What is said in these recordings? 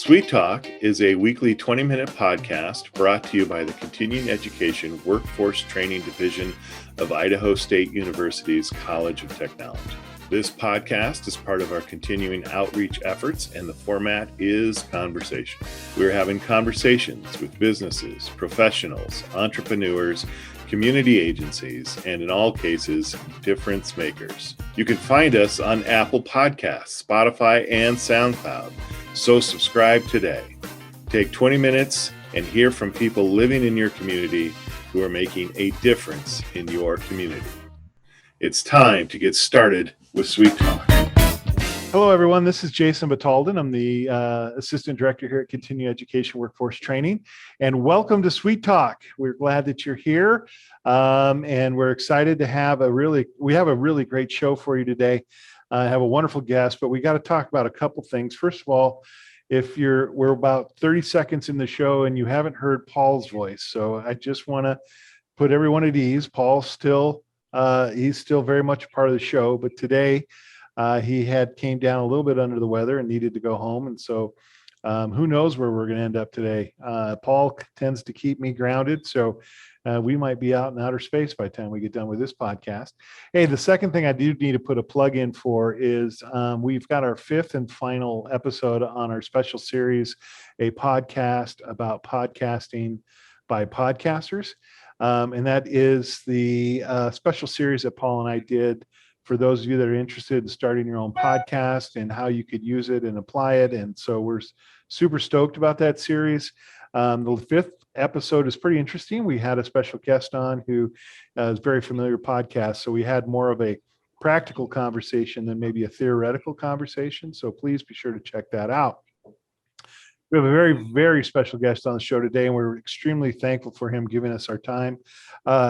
Sweet Talk is a weekly 20-minute podcast brought to you by the Continuing Education Workforce Training Division of Idaho State University's College of Technology. This podcast is part of our continuing outreach efforts, and the format is conversation. We're having conversations with businesses, professionals, entrepreneurs, community agencies, and in all cases, difference makers. You can find us on Apple Podcasts, Spotify, and SoundCloud. So subscribe today. Take 20 minutes and hear from people living in your community who are making a difference in your community. It's time to get started with Sweet Talk. Hello, everyone. This is Jason Batalden. I'm the Assistant Director here at Continuing Education Workforce Training, and welcome to Sweet Talk. We're glad that you're here, and we're excited to have a really great show for you today. I have a wonderful guest, but we got to talk about a couple things. First of all, we're about 30 seconds in the show and you haven't heard Paul's voice, so I just want to put everyone at ease. Paul's he's still very much a part of the show, but today he came down a little bit under the weather and needed to go home, and so who knows where we're going to end up today. Paul tends to keep me grounded, so we might be out in outer space by the time we get done with this podcast. Hey, the second thing I do need to put a plug in for is we've got our fifth and final episode on our special series, a podcast about podcasting by podcasters. And that is the special series that Paul and I did for those of you that are interested in starting your own podcast and how you could use it and apply it. And so we're super stoked about that series. The fifth episode is pretty interesting. We had a special guest on who is very familiar with podcasts. So we had more of a practical conversation than maybe a theoretical conversation. So please be sure to check that out. We have a very, very special guest on the show today, and we're extremely thankful for him giving us our time.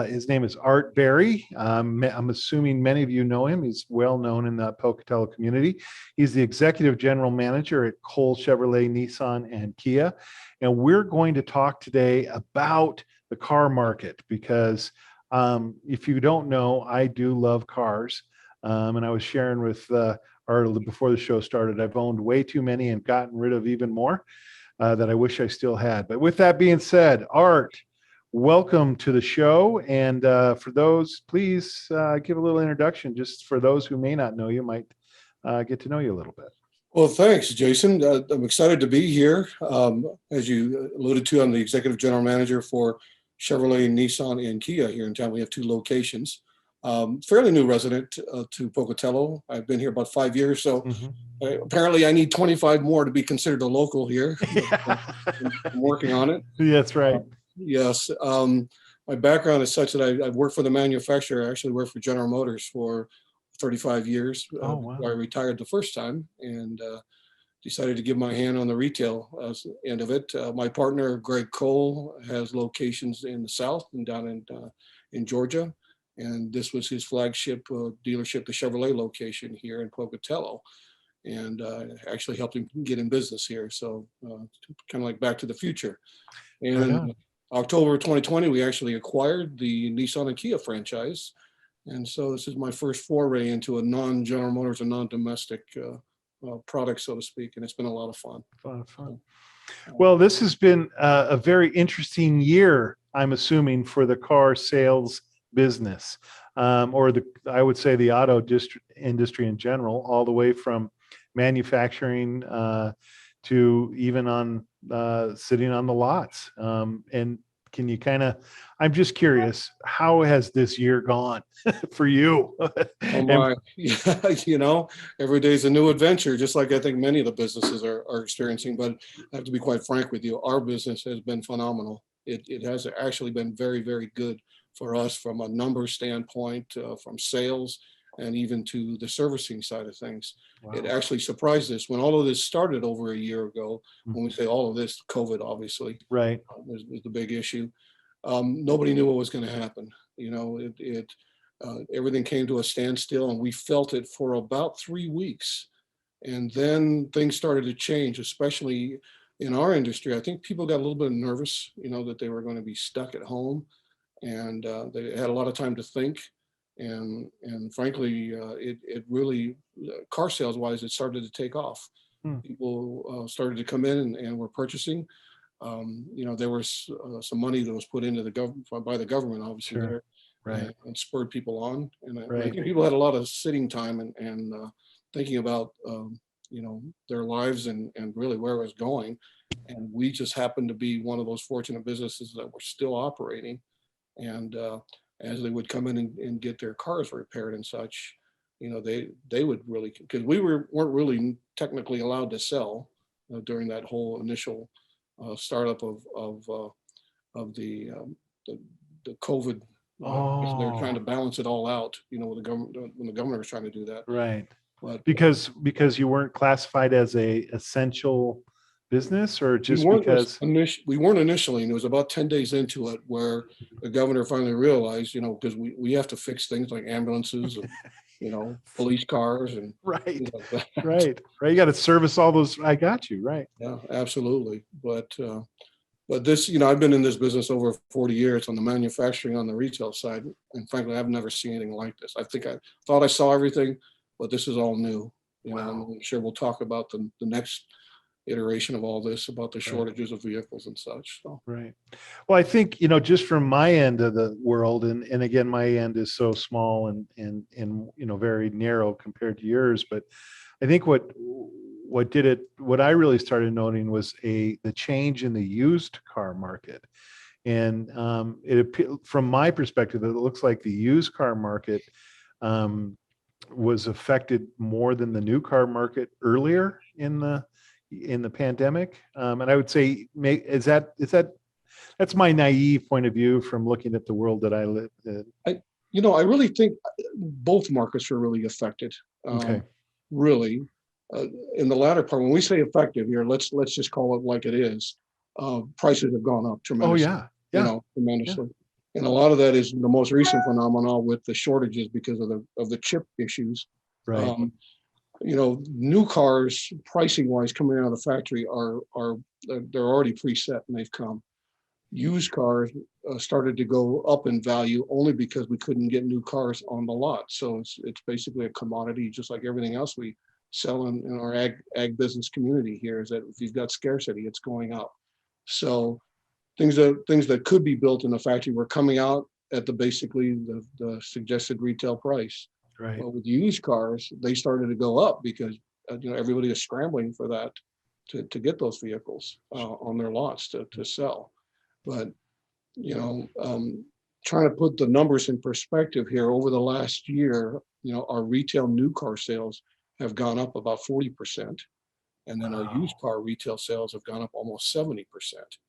His name is Art Beery. I'm assuming many of you know him. He's well known in the Pocatello community. He's the Executive General Manager at Cole Chevrolet-Nissan-Kia. And we're going to talk today about the car market because if you don't know, I do love cars. And I was sharing with Art before the show started, I've owned way too many and gotten rid of even more that I wish I still had. But with that being said, Art, welcome to the show. And for those, please give a little introduction, just for those who may not know you, might get to know you a little bit. Well, thanks, Jason. I'm excited to be here. As you alluded to, I'm the Executive General Manager for Chevrolet, Nissan, and Kia here in town. We have two locations. Fairly new resident to Pocatello. I've been here about 5 years, so apparently I need 25 more to be considered a local here. I'm working on it. That's right. Yes. My background is such that I've worked for the manufacturer. I actually worked for General Motors for 35 years. Wow. I retired the first time and decided to give my hand on the retail end of it. My partner, Greg Cole, has locations in the South and down in Georgia. And this was his flagship dealership, the Chevrolet location here in Pocatello, and actually helped him get in business here. So kind of like Back to the Future. And October 2020, we actually acquired the Nissan and Kia franchise. And so this is my first foray into a non-General Motors and non-domestic product, so to speak. And it's been a lot of fun. Well, this has been a very interesting year, I'm assuming, for the car sales business, I would say the auto industry in general, all the way from manufacturing to even on sitting on the lots. And can you I'm just curious, how has this year gone for you? Oh my, every day is a new adventure, just like I think many of the businesses are experiencing. But I have to be quite frank with you, our business has been phenomenal. It has actually been very, very good for us from a number standpoint, from sales and even to the servicing side of things. Wow. It actually surprised us when all of this started over a year ago. When we say all of this, COVID obviously right was the big issue. Nobody knew what was going to happen. Everything came to a standstill, and we felt it for about 3 weeks. And then things started to change, especially in our industry. I think people got a little bit nervous, that they were going to be stuck at home, and they had a lot of time to think. And frankly, it really, car sales wise, it started to take off. People started to come in and were purchasing. There was some money that was put into the government by the government, obviously, Sure. there, Right. and spurred people on. And I Right. think people had a lot of sitting time and thinking about their lives and really where it was going. And we just happened to be one of those fortunate businesses that were still operating. And as they would come in and get their cars repaired and such, they would really, because we weren't really technically allowed to sell during that whole initial startup of the COVID. They're trying to Oh, balance it all out, with the government when the governor was trying to do that. right. But Because you weren't classified as a essential business, or just because? we weren't initially, and it was about 10 days into it where the governor finally realized, because we have to fix things like ambulances and police cars and Right. that. Right. Right. You got to service all those. I got you. Right. Yeah, absolutely. But this, I've been in this business over 40 years on the manufacturing, on the retail side, and frankly, I've never seen anything like this. I think I thought I saw everything, but this is all new. Wow. And I'm sure we'll talk about the next iteration of all this, about the shortages of vehicles and such. So. Right. Well, I think, just from my end of the world, and again, my end is so small and very narrow compared to yours, but I think what I really started noting was the change in the used car market. And from my perspective, it looks like the used car market was affected more than the new car market earlier in the pandemic. And I would say, that's my naive point of view from looking at the world that I live in. I really think both markets are really affected. Okay. Really, in the latter part, when we say effective here, let's just call it like it is. Prices have gone up tremendously. Oh yeah. Yeah. Tremendously. Yeah. And a lot of that is the most recent phenomenon with the shortages because of the chip issues. Right. New cars pricing wise coming out of the factory they're already preset and they've come. Used cars started to go up in value only because we couldn't get new cars on the lot. So it's basically a commodity, just like everything else we sell in our ag business community here, is that if you've got scarcity, it's going up. So things that could be built in the factory were coming out at basically the suggested retail price. Right. But with used cars, they started to go up because everybody is scrambling for that to get those vehicles on their lots to sell. But trying to put the numbers in perspective here, over the last year, our retail new car sales have gone up about 40%. And then our used car retail sales have gone up almost 70%.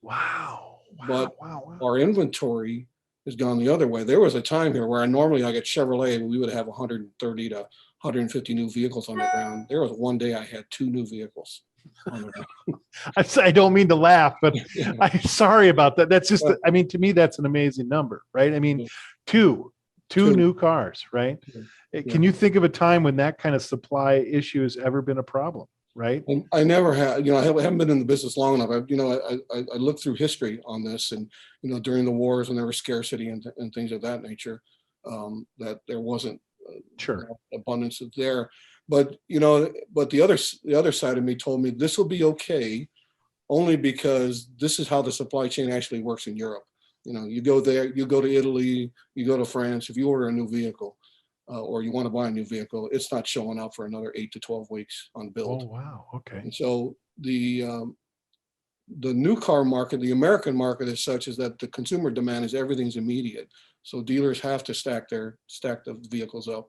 Wow. But Wow. our inventory has gone the other way. There was a time here where normally I get Chevrolet, we would have 130 to 150 new vehicles on the ground. There was one day I had 2 new vehicles on the ground. I don't mean to laugh, but Yeah. I'm sorry about that. That's just, to me, that's an amazing number, right? I mean, two new cars, right? Yeah. Can you think of a time when that kind of supply issue has ever been a problem, right? And I never had, I haven't been in the business long enough. I looked through history on this, and during the wars when there was scarcity and things of that nature, that there wasn't Sure. abundance of there. But but the other side of me told me this will be okay, only because this is how the supply chain actually works in Europe. You go there, you go to Italy, you go to France. If you order a new vehicle, or you want to buy a new vehicle, it's not showing up for another 8 to 12 weeks on build. Oh wow. Okay. And so the new car market, the American market, is such as that the consumer demand is everything's immediate. So dealers have to stack the vehicles up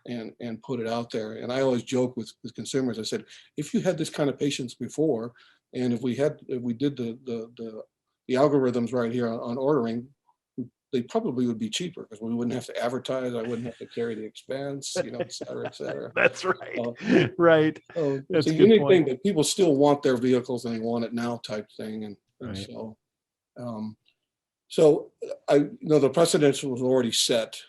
and put it out there. And I always joke with consumers. I said, if you had this kind of patience before, and if we did the algorithms right here on ordering, they probably would be cheaper because we wouldn't have to advertise. I wouldn't have to carry the expense, et cetera, et cetera. That's right. Right. So That's it's a a good unique point. thing that people still want their vehicles and they want it now type thing. And Right. so the precedent was already set.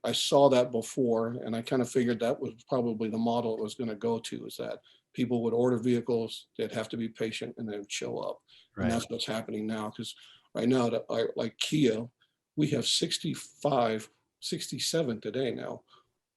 I saw that before, and I kind of figured that was probably the model it was going to go to, is that people would order vehicles, they'd have to be patient, and they would show up. Right. And that's what's happening now, because right now, like Kia, we have 65, 67 today now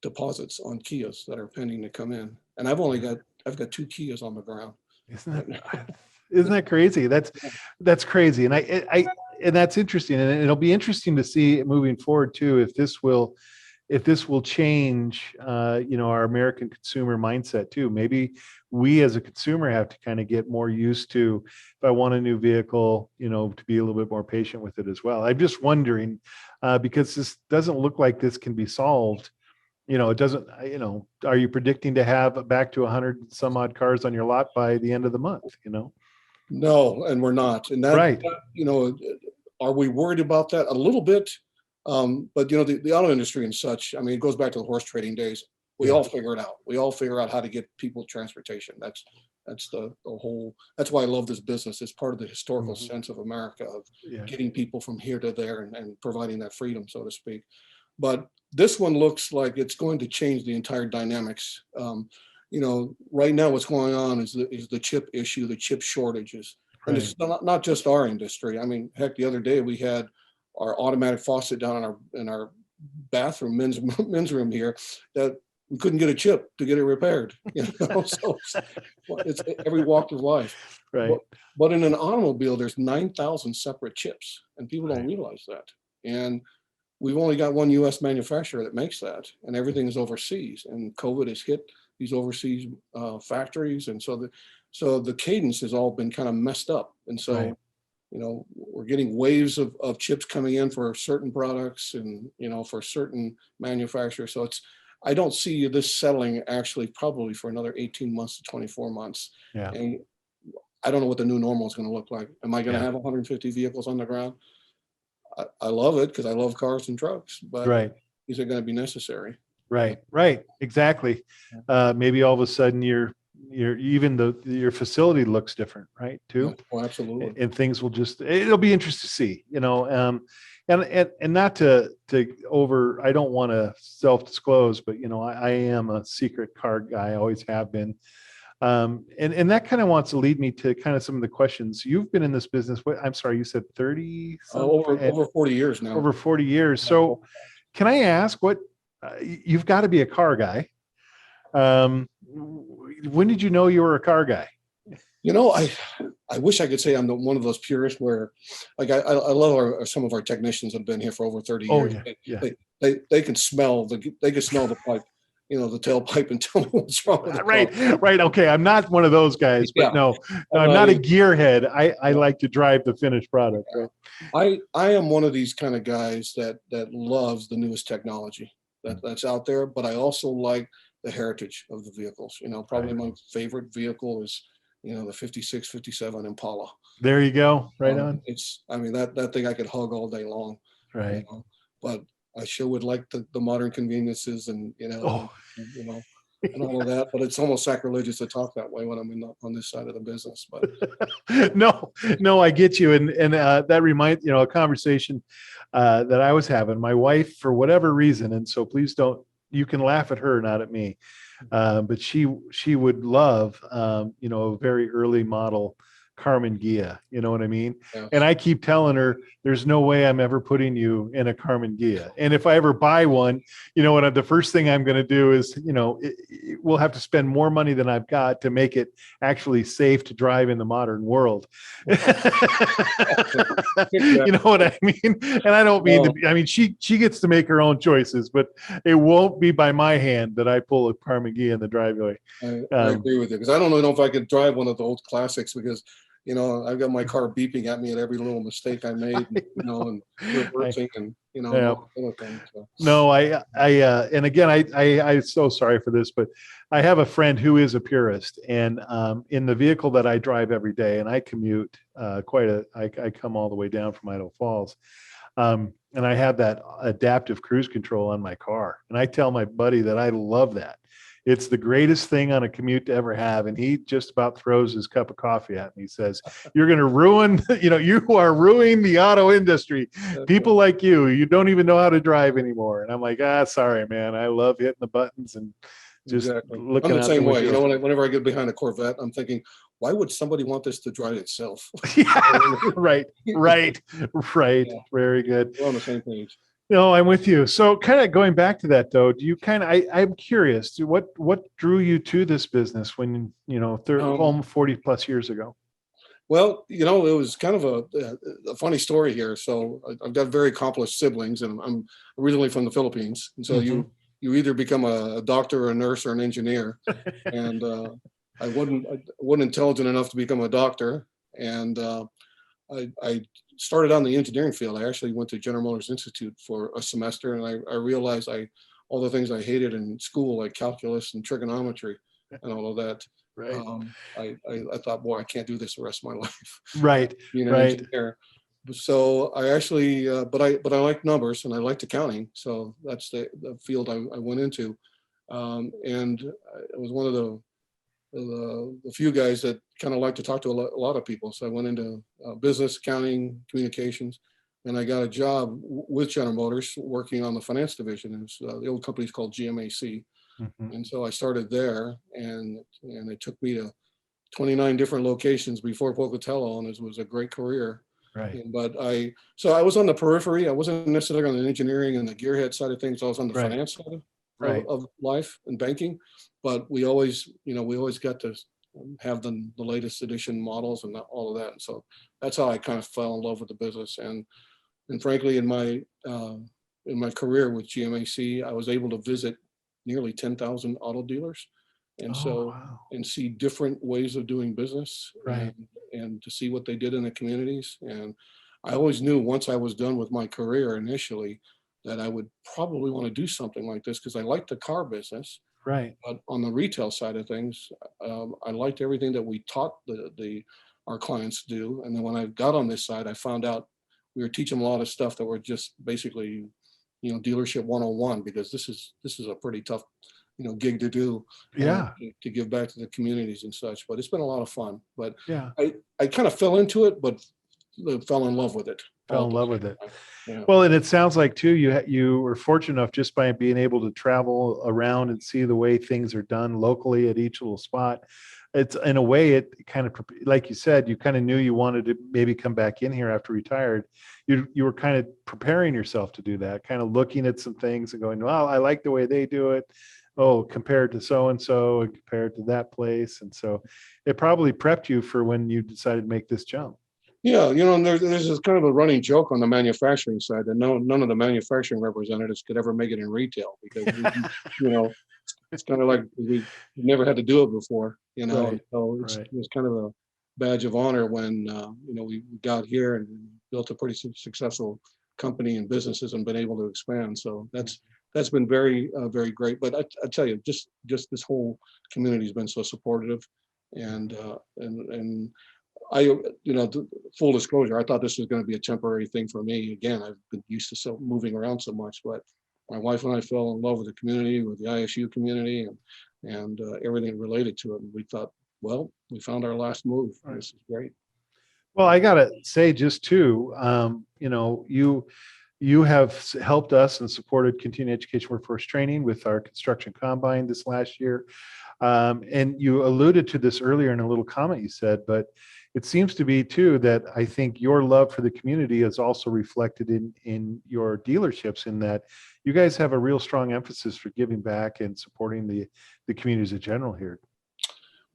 deposits on Kias that are pending to come in. And I've got 2 Kias on the ground. Isn't that crazy? That's crazy. And and that's interesting. And it'll be interesting to see moving forward too, if this will change, our American consumer mindset too. Maybe we as a consumer have to kind of get more used to, if I want a new vehicle, to be a little bit more patient with it as well. I'm just wondering, because this doesn't look like this can be solved. It doesn't, are you predicting to have back to 100 some odd cars on your lot by the end of the month, No, and we're not. And Right. Are we worried about that? A little bit. But the auto industry and such, I mean, it goes back to the horse trading days. We all figure it out. We all figure out how to get people transportation. That's the whole, that's why I love this business. It's part of the historical sense of America, of getting people from here to there and providing that freedom, so to speak. But this one looks like it's going to change the entire dynamics. Right now what's going on is the chip issue, the chip shortages. And it's not just our industry. I mean, heck, the other day we had our automatic faucet down in our bathroom, men's room here, that we couldn't get a chip to get it repaired. So it's every walk of life. Right. But in an automobile, there's 9,000 separate chips, and people don't realize that. And we've only got one U.S. manufacturer that makes that, and everything is overseas. And COVID has hit these overseas factories, and so the cadence has all been kind of messed up. And so, we're getting waves of chips coming in for certain products and, for certain manufacturers. So I don't see this settling actually probably for another 18 months to 24 months. Yeah. And I don't know what the new normal is going to look like. Am I going to have 150 vehicles on the ground? I love it because I love cars and trucks, but is it going to be necessary? Right. Exactly. Maybe all of a sudden your facility looks different, right? Too. Oh, absolutely. And things will it'll be interesting to see, and not to I don't want to self-disclose, but I am a secret car guy, always have been. And that kind of wants to lead me to kind of some of the questions. You've been in this business. I'm sorry, you said 30? Over 40 years now. Over 40 years. So can I ask you've got to be a car guy. When did you know you were a car guy? I wish I could say I'm one of those purists where, like, I love some of our technicians have been here for over 30 years. They can smell the pipe, the tailpipe, and tell me what's wrong with it. Right. Okay. I'm not one of those guys, but no, I'm not a gearhead. I like to drive the finished product. Right? I am one of these kind of guys that loves the newest technology that's out there, but I also like the heritage of the vehicles. Probably my favorite vehicle is, the 56, 57 Impala. There you go. Right on. That thing I could hug all day long. Right. But I sure would like the modern conveniences and, and all of that, but it's almost sacrilegious to talk that way when I'm on this side of the business. But no, I get you. And that reminds, a conversation that I was having, my wife, for whatever reason. And so please you can laugh at her, not at me. But she would love, a very early model Carmen Ghia, you know what I mean? Yeah. And I keep telling her, there's no way I'm ever putting you in a Carmen Ghia. And if I ever buy one, the first thing I'm going to do is, we'll have to spend more money than I've got to make it actually safe to drive in the modern world. You know what I mean? And I don't mean she gets to make her own choices, but it won't be by my hand that I pull a Carmen Ghia in the driveway. I agree with you, because I don't know if I could drive one of the old classics, because I've got my car beeping at me at every little mistake I made, and reversing and, other things. So. No, and again, I'm so sorry for this, but I have a friend who is a purist, and in the vehicle that I drive every day, and I commute I come all the way down from Idaho Falls. And I have that adaptive cruise control on my car. And I tell my buddy that I love that. It's the greatest thing on a commute to ever have. And he just about throws his cup of coffee at me. He says, you're going to ruin, you are ruining the auto industry. People like you don't even know how to drive anymore. And I'm like, sorry, man. I love hitting the buttons and just looking I'm the out same the way. window. Whenever I get behind a Corvette, I'm thinking, why would somebody want this to drive itself? Yeah, right. Yeah. Very good. We're on the same page. No, I'm with you. So kind of going back to that though, do you kind of, I'm curious, what drew you to this business when, Um, almost 40 plus years ago? well, it was kind of a funny story here. So I've got very accomplished siblings, and I'm originally from the Philippines. And so Mhm. you either become a doctor, or a nurse, or an engineer. And I wasn't intelligent enough to become a doctor. And I started on the engineering field. I actually went to General Motors Institute for a semester, and I realized all the things I hated in school, like calculus and trigonometry and all of that. Right. I thought, boy, I can't do this the rest of my life, Right. being an Right. engineer. So I actually, but I like numbers and I liked accounting. So that's the field I went into. And I was one of the few guys that kind of like to talk to a lot of people. So I went into business, accounting, communications, and I got a job with General Motors working on the finance division. It was, the old company's called GMAC. Mhm. And so I started there, and it took me to 29 different locations before Pocatello, and it was a great career. Right. So I was on the periphery. I wasn't necessarily on the engineering and the gearhead side of things. I was on the Right. finance side Right. of life and banking, but we always got to have the latest edition models and all of that. And so that's how I kind of fell in love with the business. And frankly, in my career with GMAC, I was able to visit nearly 10,000 auto dealers, and Oh, so wow. and see different ways of doing business, Right. and to see what they did in the communities. And I always knew once I was done with my career initially that I would probably want to do something like this because I liked the car business, Right. but on the retail side of things, I liked everything that we taught our clients to do. And then when I got on this side, I found out we were teaching them a lot of stuff that were just basically, dealership 101, because this is a pretty tough, gig to do, Yeah. to give back to the communities and such. But it's been a lot of fun. But Yeah. I kind of fell into it, but fell in love with it all Fell at in the love same with it. time. Yeah. Well, and it sounds like too, you were fortunate enough just by being able to travel around and see the way things are done locally at each little spot. It's in a way, it kind of, like you said, you kind of knew you wanted to maybe come back in here after retired. You were kind of preparing yourself to do that, kind of looking at some things and going, well, I like the way they do it. Oh, compared to so and so, and compared to that place. And so it probably prepped you for when you decided to make this jump. Yeah, and there's this kind of a running joke on the manufacturing side that none of the manufacturing representatives could ever make it in retail because you know it's kind of like we never had to do it before, and Right. so Right. it was kind of a badge of honor when we got here and built a pretty successful company and businesses and been able to expand. So that's been very very great. But I tell you, just this whole community has been so supportive, and I, full disclosure, I thought this was going to be a temporary thing for me. Again, I've been used to moving around so much, but my wife and I fell in love with the community, with the ISU community, and everything related to it. And we thought, well, we found our last move. Right. This is great. Well, I gotta say, just too, you have helped us and supported continuing education workforce training with our construction combine this last year. And you alluded to this earlier in a little comment you said, but it seems to be too that I think your love for the community is also reflected in your dealerships, in that you guys have a real strong emphasis for giving back and supporting the communities in general here.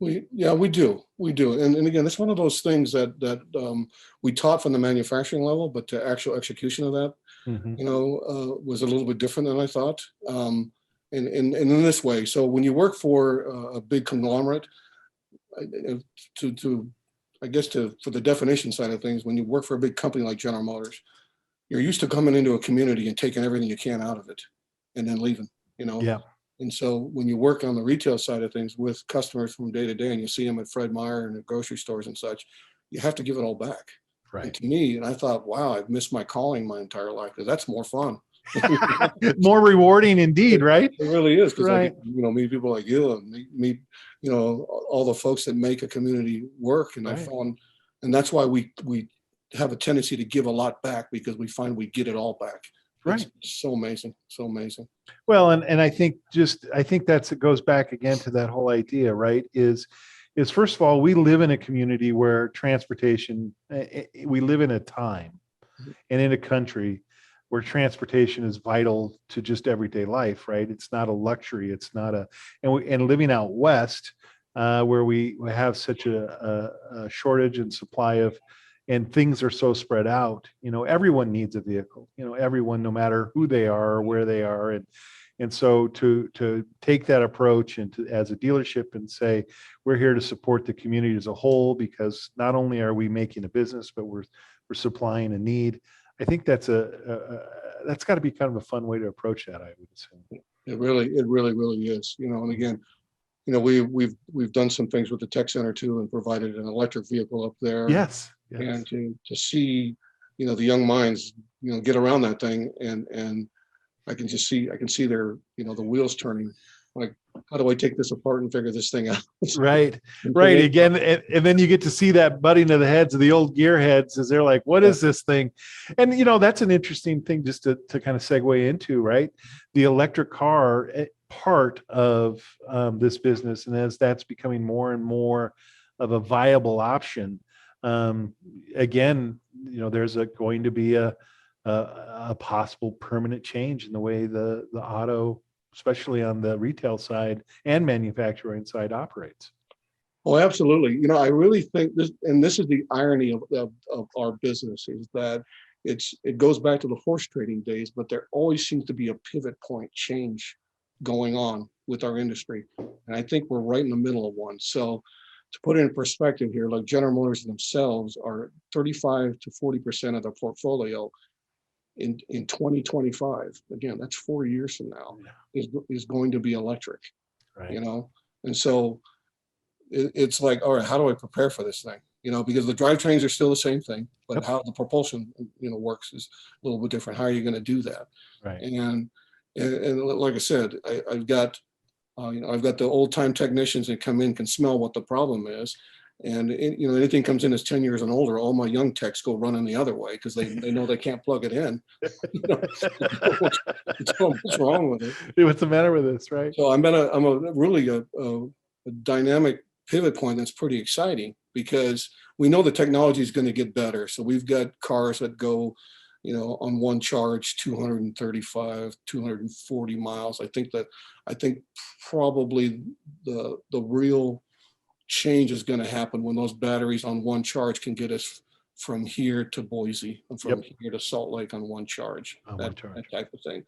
We do, and again, it's one of those things that we taught from the manufacturing level, but the actual execution of that, Mhm. was a little bit different than I thought. And in this way, so when you work for a big conglomerate, I- to I guess for the definition side of things, when you work for a big company like General Motors, you're used to coming into a community and taking everything you can out of it, and then leaving. You know, Yeah. and so when you work on the retail side of things with customers from day to day, and you see them at Fred Meyer and at grocery stores and such, you have to give it all back. And Right. to me, and I thought, wow, I've missed my calling my entire life because that's more fun. More rewarding indeed, right? It really is, because I Right. get, meet people like you, and meet all the folks that make a community work, and I Right. found, and that's why we have a tendency to give a lot back, because we find we get it all back. It's Right. so amazing, so amazing. Well, and I think it goes back again to that whole idea, right? Is first of all, we live in a community where transportation, we live in a time and in a country where transportation is vital to just everyday life, right? It's not a luxury. It's not and living out west, where we have such a shortage and supply of, and things are so spread out, everyone needs a vehicle, everyone, no matter who they are or where they are. And so to take that approach and as a dealership and say, we're here to support the community as a whole, because not only are we making a business, but we're supplying a need. I think that's that's got to be kind of a fun way to approach that, I would assume. It really is. And again, we've done some things with the tech center too, and provided an electric vehicle up there. Yes. And to see, the young minds, get around that thing, and I can see their, the wheels turning. Like, how do I take this apart and figure this thing out? Right. Again, and then you get to see that butting of the heads of the old gearheads as they're like, what is this thing? And, that's an interesting thing just to kind of segue into, right? The electric car part of this business. And as that's becoming more and more of a viable option, again, there's going to be a possible permanent change in the way the auto, especially on the retail side and manufacturing side, operates. Oh, absolutely. I really think this, and this is the irony of our business, is that it goes back to the horse trading days, but there always seems to be a pivot point change going on with our industry. And I think we're right in the middle of one. So to put it in perspective here, like General Motors themselves are 35 to 40% of their portfolio in 2025. Again, that's 4 years from now, is going to be electric, right. And so it's like, all right, how do I prepare for this thing? Because the drivetrains are still the same thing, but how the propulsion, works is a little bit different. How are you going to do that? Right. And like I said, I've got the old time technicians that come in, can smell what the problem is. And anything comes in as 10 years and older, all my young techs go running the other way because they know they can't plug it in. What's wrong with it? What's the matter with this, right? So I'm really a dynamic pivot point that's pretty exciting, because we know the technology is going to get better. So we've got cars that go, on one charge, 235, 240 miles. I think probably the real change is going to happen when those batteries on one charge can get us from here to Boise and from here to Salt Lake on one charge. That type of thing.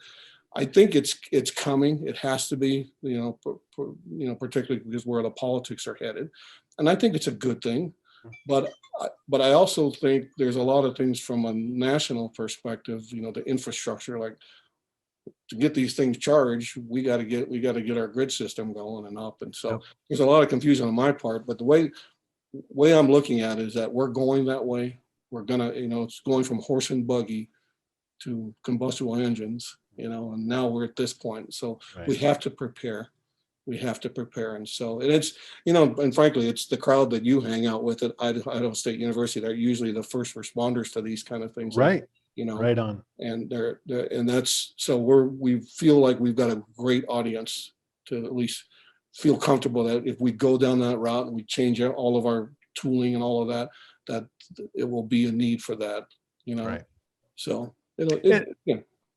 I think it's coming. It has to be, particularly because where the politics are headed, and I think it's a good thing. But I also think there's a lot of things from a national perspective. The infrastructure, like, to get these things charged, we got to get our grid system going and up. And so there's a lot of confusion on my part. But the way I'm looking at it is that we're going that way. We're gonna, it's going from horse and buggy to combustible engines. And now we're at this point. So we have to prepare. And so, and it's, and frankly, it's the crowd that you hang out with at Idaho State University. They're usually the first responders to these kind of things. Right. Right on. And and that's, so we feel like we've got a great audience to at least feel comfortable that if we go down that route and we change all of our tooling and all of that, that it will be a need for that, Right. So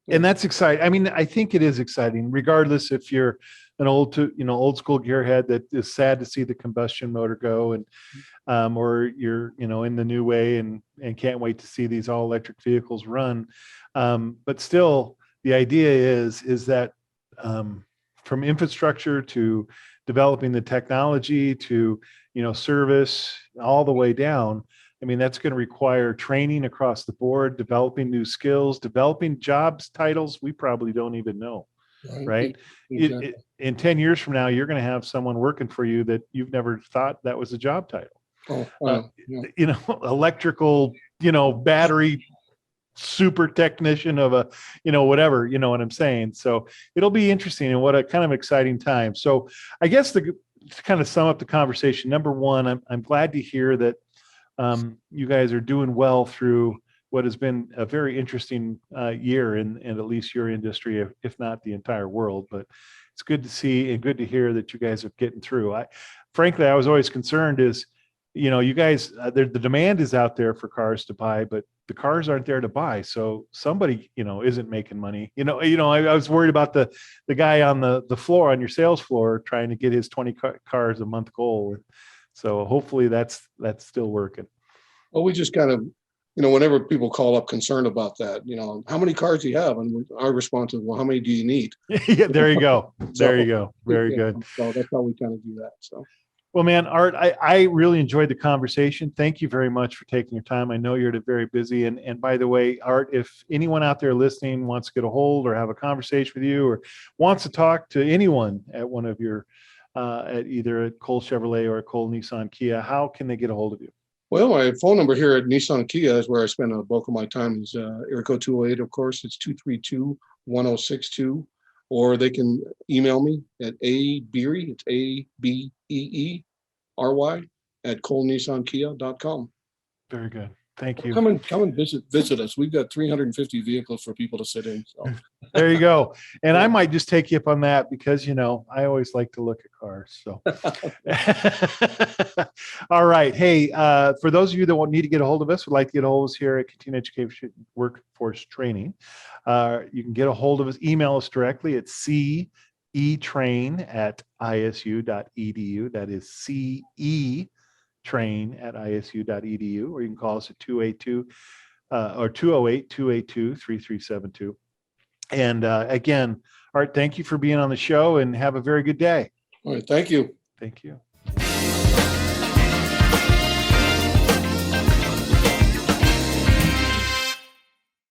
and that's exciting. I mean, I think it is exciting, regardless if you're an old school gearhead that is sad to see the combustion motor go, and or you're in the new way and can't wait to see these all electric vehicles run. But still, the idea is that from infrastructure to developing the technology to service all the way down. I mean, that's going to require training across the board, developing new skills, developing jobs titles we probably don't even know, right? Exactly. In 10 years from now, you're going to have someone working for you that you've never thought that was a job title. Electrical, battery super technician of a, whatever, what I'm saying. So it'll be interesting, and what a kind of exciting time. So I guess to kind of sum up the conversation, number one, I'm glad to hear that you guys are doing well through what has been a very interesting year in at least your industry, if not the entire world. But it's good to see and good to hear that you guys are getting through. Frankly, I was always concerned is, you guys, the demand is out there for cars to buy, but the cars aren't there to buy. So somebody, isn't making money. I was worried about the guy on the floor, on your sales floor, trying to get his 20 cars a month goal. So hopefully that's still working. Well, we just kind of, whenever people call up concerned about that, how many cars do you have? And our response is, well, how many do you need? Yeah, there you go. There you go. Very good. So that's how we kind of do that. So. Well, man, Art, I really enjoyed the conversation. Thank you very much for taking your time. I know you're very busy. And by the way, Art, if anyone out there listening wants to get a hold or have a conversation with you or wants to talk to anyone at one of your, at either at Cole Chevrolet or at Cole Nissan-Kia, how can they get a hold of you? Well, my phone number here at Nissan-Kia is where I spend a bulk of my time is area code 208. Of course, it's 232-1062. Or they can email me at Beery, it's ABEERY at ColeNissanKia.com. Very good. Thank you. Come and visit us. We've got 350 vehicles for people to sit in. So. There you go. And I might just take you up on that because, I always like to look at cars. So, all right. Hey, for those of you that need to get a hold of us, would like to get a hold of us here at Continuing Education Workforce Training. You can get a hold of us, email us directly at cetrain@isu.edu. That is cetrain@isu.edu, or you can call us at 208-282-3372. And again, Art, thank you for being on the show and have a very good day. All right. Thank you. Thank you.